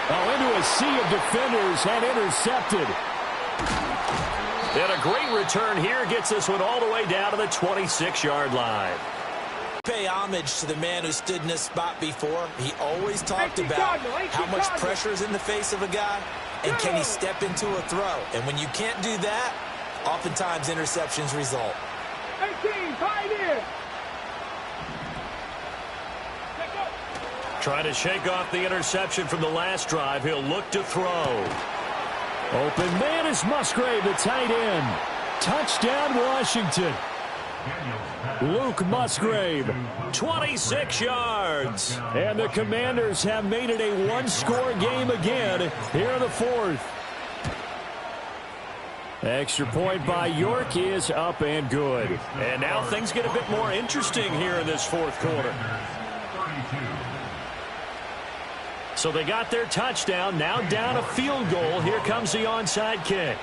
Oh, into a sea of defenders and intercepted. And a great return here gets this one all the way down to the 26-yard line. Pay homage to the man who stood in this spot before. He always talked about how much pressure is in the face of a guy, and can he step into a throw. And when you can't do that, oftentimes interceptions result. 18, tight end. Trying to shake off the interception from the last drive. He'll look to throw. Open man is Musgrave, the tight end. Touchdown, Washington. Luke Musgrave. 26 yards. And the Commanders have made it a one-score game again here in the fourth. Extra point by York is up and good. And now things get a bit more interesting here in this fourth quarter. So they got their touchdown, now down a field goal. Here comes the onside kick.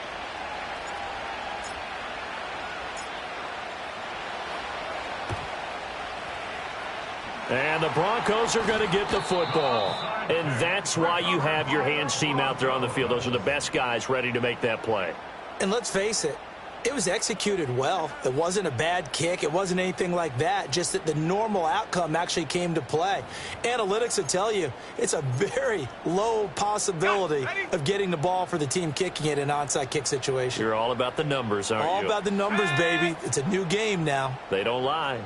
And the Broncos are going to get the football. And that's why you have your hands team out there on the field. Those are the best guys ready to make that play. And let's face it, it was executed well. It wasn't a bad kick. It wasn't anything like that. Just that the normal outcome actually came to play. Analytics will tell you it's a very low possibility of getting the ball for the team kicking it in an onside kick situation. You're all about the numbers, aren't you? All about the numbers, baby. It's a new game now. They don't lie.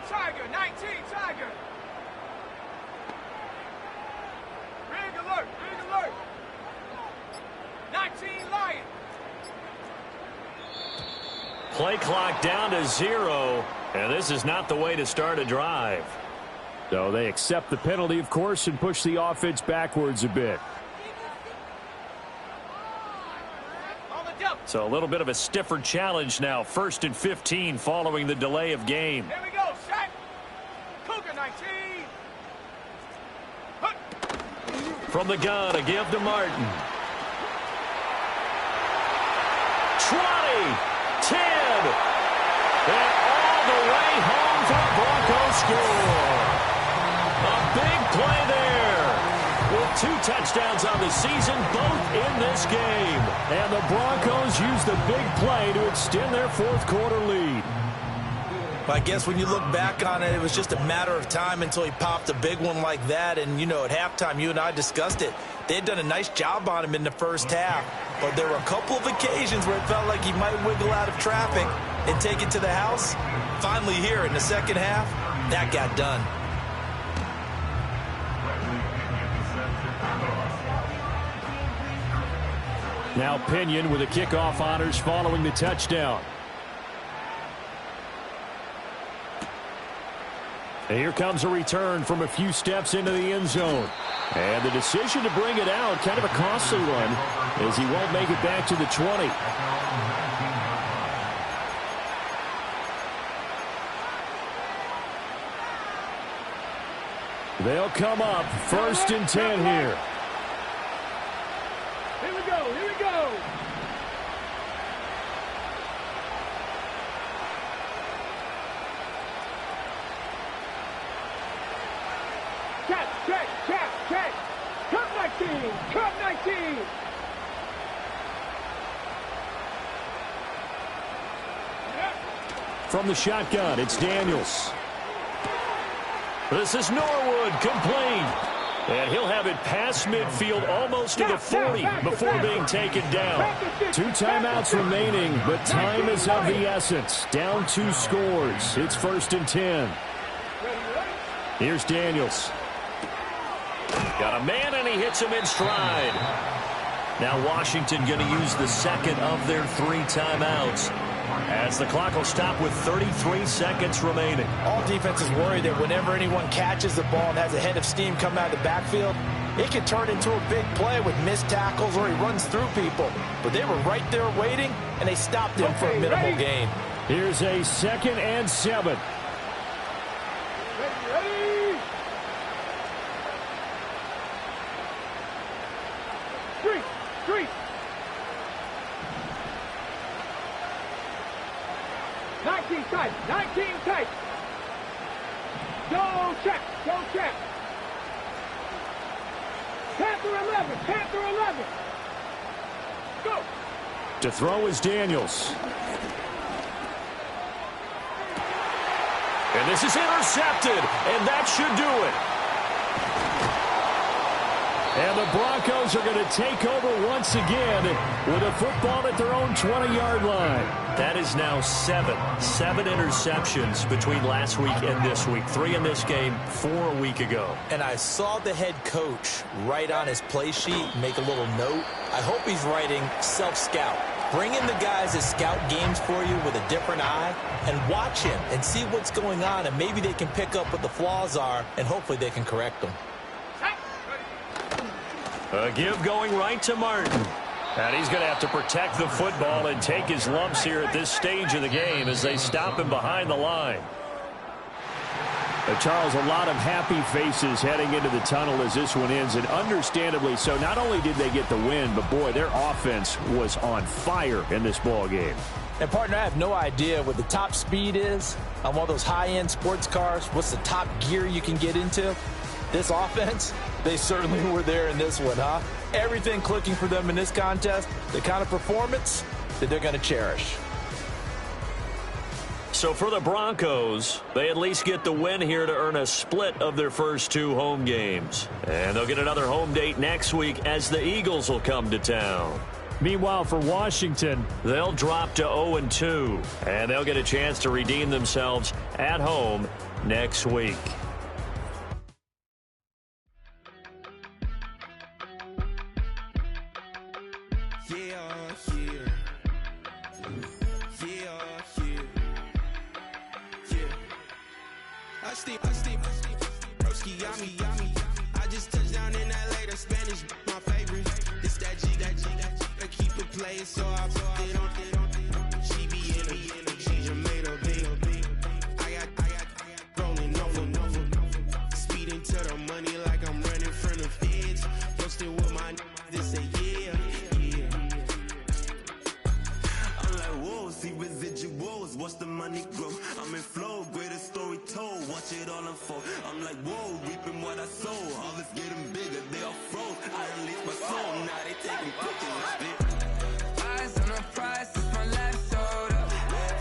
Tiger, 19, Tiger. Rig alert, rig alert. 19, Lion. Play clock down to 0, and this is not the way to start a drive. So they accept the penalty, of course, and push the offense backwards a bit. So a little bit of a stiffer challenge now. 1st and 15 following the delay of game. Here we go, Shaq. Cougar 19. From the gun, a give to Martin. 20, 10, and all the way home for Bronco score. A big play there. With 2 touchdowns on the season, both in this game. And the Broncos use the big play to extend their fourth quarter lead. I guess when you look back on it, it was just a matter of time until he popped a big one like that. And, you know, at halftime, you and I discussed it. They had done a nice job on him in the first half. But there were a couple of occasions where it felt like he might wiggle out of traffic and take it to the house. Finally here in the second half, that got done. Now Pinion with the kickoff honors following the touchdown. And here comes a return from a few steps into the end zone. And the decision to bring it out, kind of a costly one, as he won't make it back to the 20. They'll come up 1st and 10 here. Here we go, here we go. Check. Cut 19, cut 19. From the shotgun, it's Daniels. This is Norwood, complete. And he'll have it past midfield almost to the 40 before being taken down. 2 timeouts remaining, but time is of the essence. Down 2 scores. It's 1st and 10. Here's Daniels. Got a man, and he hits him in stride. Now Washington going to use the second of their 3 timeouts, as the clock will stop with 33 seconds remaining. All defenses worry that whenever anyone catches the ball and has a head of steam coming out of the backfield, it can turn into a big play with missed tackles or he runs through people. But they were right there waiting, and they stopped him for a minimal gain. Here's a 2nd and 7. Ready. 3. 19 tight. Go check. Panther 11. Go. To throw is Daniels. And this is intercepted, and that should do it. And the Broncos are going to take over once again with a football at their own 20-yard line. That is now 7 interceptions between last week and this week. 3 in this game, 4 a week ago. And I saw the head coach write on his play sheet, make a little note. I hope he's writing self-scout. Bring in the guys that scout games for you with a different eye and watch him and see what's going on, and maybe they can pick up what the flaws are, and hopefully they can correct them. A give going right to Martin. And he's going to have to protect the football and take his lumps here at this stage of the game as they stop him behind the line. Charles, a lot of happy faces heading into the tunnel as this one ends, and understandably so. Not only did they get the win, but boy, their offense was on fire in this ball game. And partner, I have no idea what the top speed is on one of those high-end sports cars. What's the top gear you can get into? This offense, they certainly were there in this one, huh? Everything clicking for them in this contest, the kind of performance that they're going to cherish. So for the Broncos, they at least get the win here to earn a split of their first 2 home games. And they'll get another home date next week as the Eagles will come to town. Meanwhile, for Washington, they'll drop to 0-2, and they'll get a chance to redeem themselves at home next week. I just touched down in LA, the Spanish, my favorite. It's that G, I keep it playing, so I put it on. She be in a, she just made a big. I got rolling over, speeding to the money like I'm running from the feds. Posting with my this say yeah. I'm like, whoa, see residuals, watch the money grow. I'm in flow, greatest story told, watch it all unfold. I'm like, whoa, reaping what I sow. Harvest getting bigger, they all froze. I release my soul, now they taking pictures. Eyes on the prize, it's my life sold up.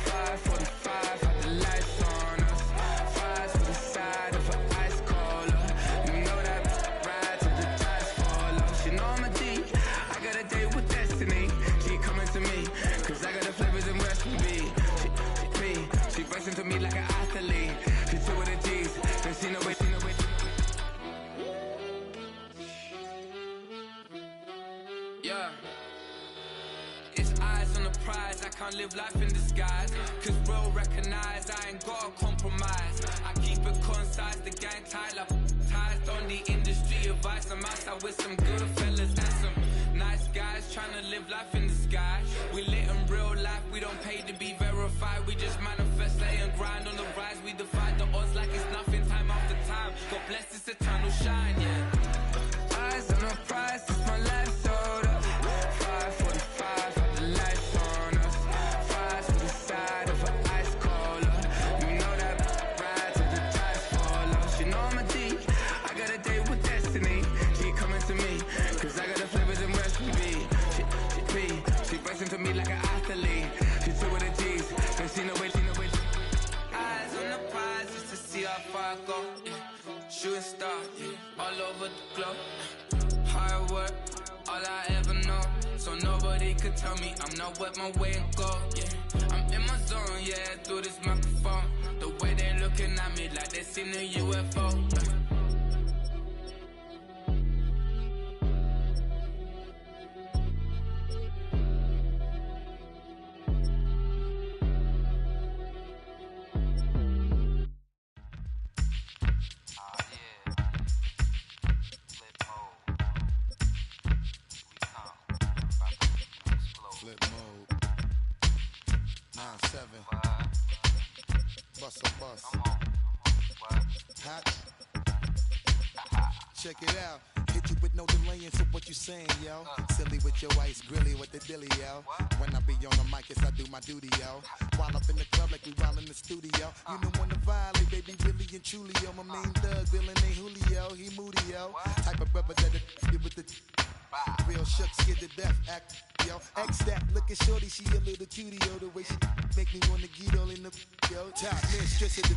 5:45, got the lights on. can't live life in disguise. Cause real recognize I ain't gotta compromise. I keep it concise, the gang tight like ties on the industry advice. I'm outside with some good fellas and some nice guys trying to live life in the sky. We lit in real life, we don't pay to be verified. We just manifest, lay and grind on the rise. We defy the odds like it's nothing, time after time. God bless this eternal shine, yeah. Eyes on the prize, it's my life sold up. 5:45, got the lights on us. Fries for the side of an ice cola. You know that ride till the ties fall off. She know I'm a D, I got a date with destiny. She coming to me, cause I got the flavors and recipe. She racing to me like an athlete. She took with the G's, cause she know where. Eyes on the prize just to see how far I go. Shooting star, all over the globe. Hard work, all I ever know. So nobody could tell me I'm not what my way and go. Yeah, I'm in my zone, yeah, through this microphone. The way they looking at me like they seen a UFO. Flip mode. 9-7. Bust a bus. Hot. Check it out. Hit you with no delaying, so what you saying, yo? Silly with your ice grilly with the dilly, yo. When I be on the mic, yes, I do my duty, yo. While up in the club like we while in the studio. You know when to violate, baby, really and truly, yo. My main thug, Bill and Julio, he moody, yo. Type of brother that it with the real shook, scared to death, act, yo. X that, looking shorty, she a little cutie, yo. The way she make me wanna get all in the, yo. Top mistress of the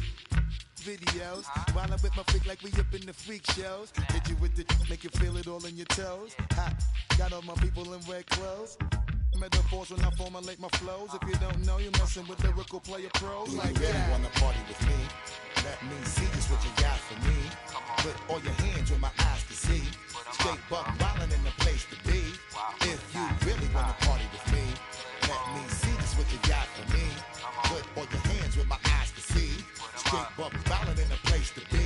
videos. While I'm with my freak like we up in the freak shows. Hit you with the, make you feel it all in your toes. Hot, got all my people in red clothes. Metaphors when I formulate my flows. If you don't know, you're messing with lyrical player pros. Do like you really wanna party with me? Let me see just what you got for me. Put all your hands where my eyes can see. Straight buck wildin' in the place to be. If you really wanna party with me, let me see just what you got for me. Put all your hands where my eyes can see. Straight buck wildin' in the place to be.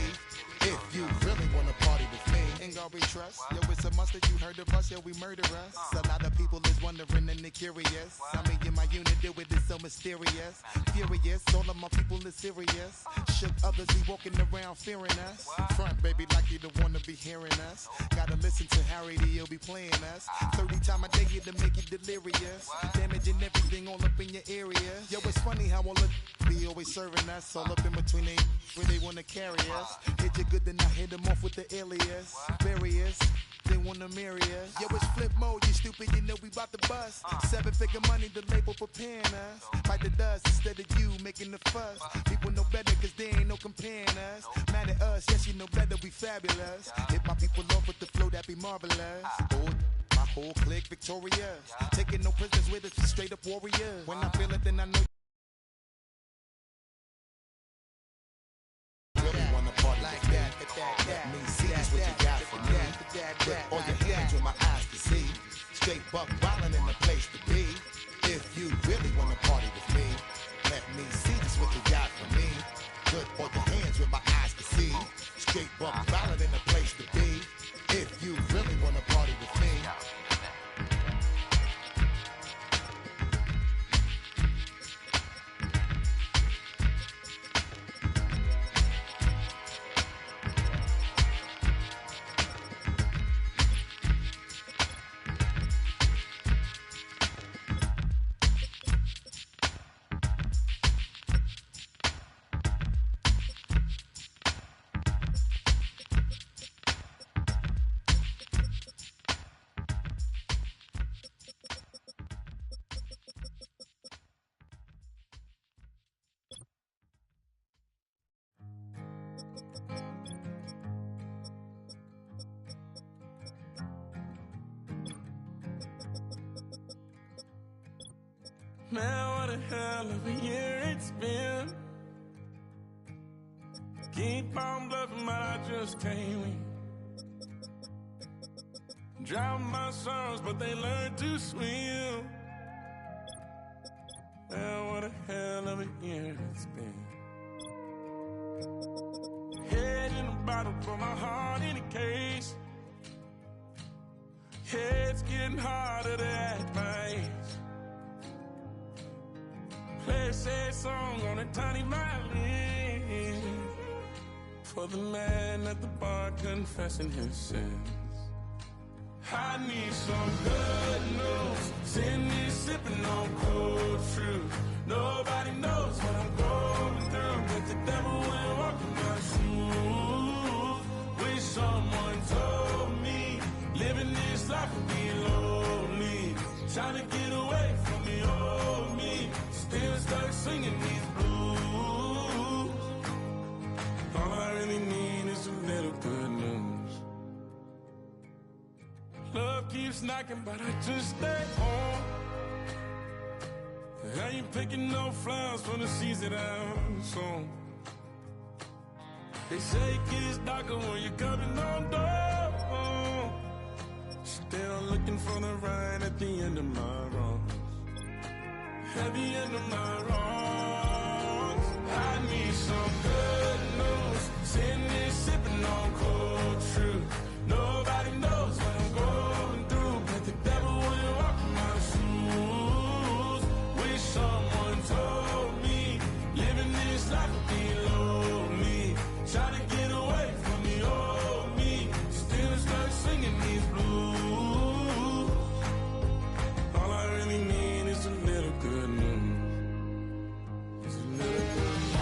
If you really wanna party with me, ain't gonna be trust. Yo, it's a must that you heard of us, yo, we murder us. A lot of people is wondering and they curious. I mean, in my unit, do it is so mysterious. Furious, all of my people is serious. Shook others, be walking around fearing us. Front, baby, like you don't wanna be hearing us. Gotta listen to Harry, he'll be playing us. 30 times a day here to make you delirious. Damaging everything all up in your area. Yo, it's funny how all the be always serving us. All up in between they where they wanna carry us. Hit you good, then I hit them off with the alias. Various, they wanna marry us. Yo, it's flip mode, you stupid, you know we bout to bust. 7-figure money, the label preparing us. Fight the dust instead of you making the fuss. People know better cause they ain't no comparing us. Mad at us, yes you know better, we fabulous. Hit my people off with the flow, that be marvelous. My whole clique victorious. Taking no prisoners with us, straight up warriors. When I feel it, then I know. Really wanna party like that. Let me see just what you got for me. Put all your hands where my eyes can see. Straight buck wildin' in the place to be. If you really wanna party with me, let me see just what you got for me. Put all your hands where my eyes can see. Straight buck wildin' in the place to be. If you really wanna party with me. Man, what a hell of a year it's been. Keep on bluffing, but I just can't win. Drown my sorrows, but they learn to swim. hell of a year it's been. Head in a bottle, put my heart in a case. It's getting harder to act my age. Play a sad song on a tiny violin for the man at the bar confessing his sins. I need some good news. Sitting here sipping on cold truth. Nobody knows what I'm going through, but the devil will walk in my shoes. Wish someone told me living this life would be lonely. Trying to get away from the old me. Still stuck singing these blues. All I really need is a little good news. Love keeps knocking, but I just stay home. I ain't picking no flowers from the seeds that I'm sown. They say it gets darker when you're coming on door. Still looking for the right at the end of my wrongs. At the end of my wrongs, I need some good news. Sitting there sipping on cold truth. Nobody knows what I'm going through, but the devil will walk in my shoes. Wish someone told me living this life would be lonely. Try to get away from the old me. Still stuck singing these blues. All I really need is a little good news. It's a little good news.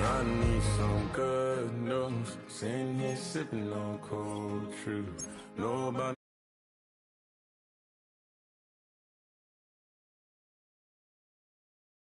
I need some good news. Sitting here sipping on cold truth. Nobody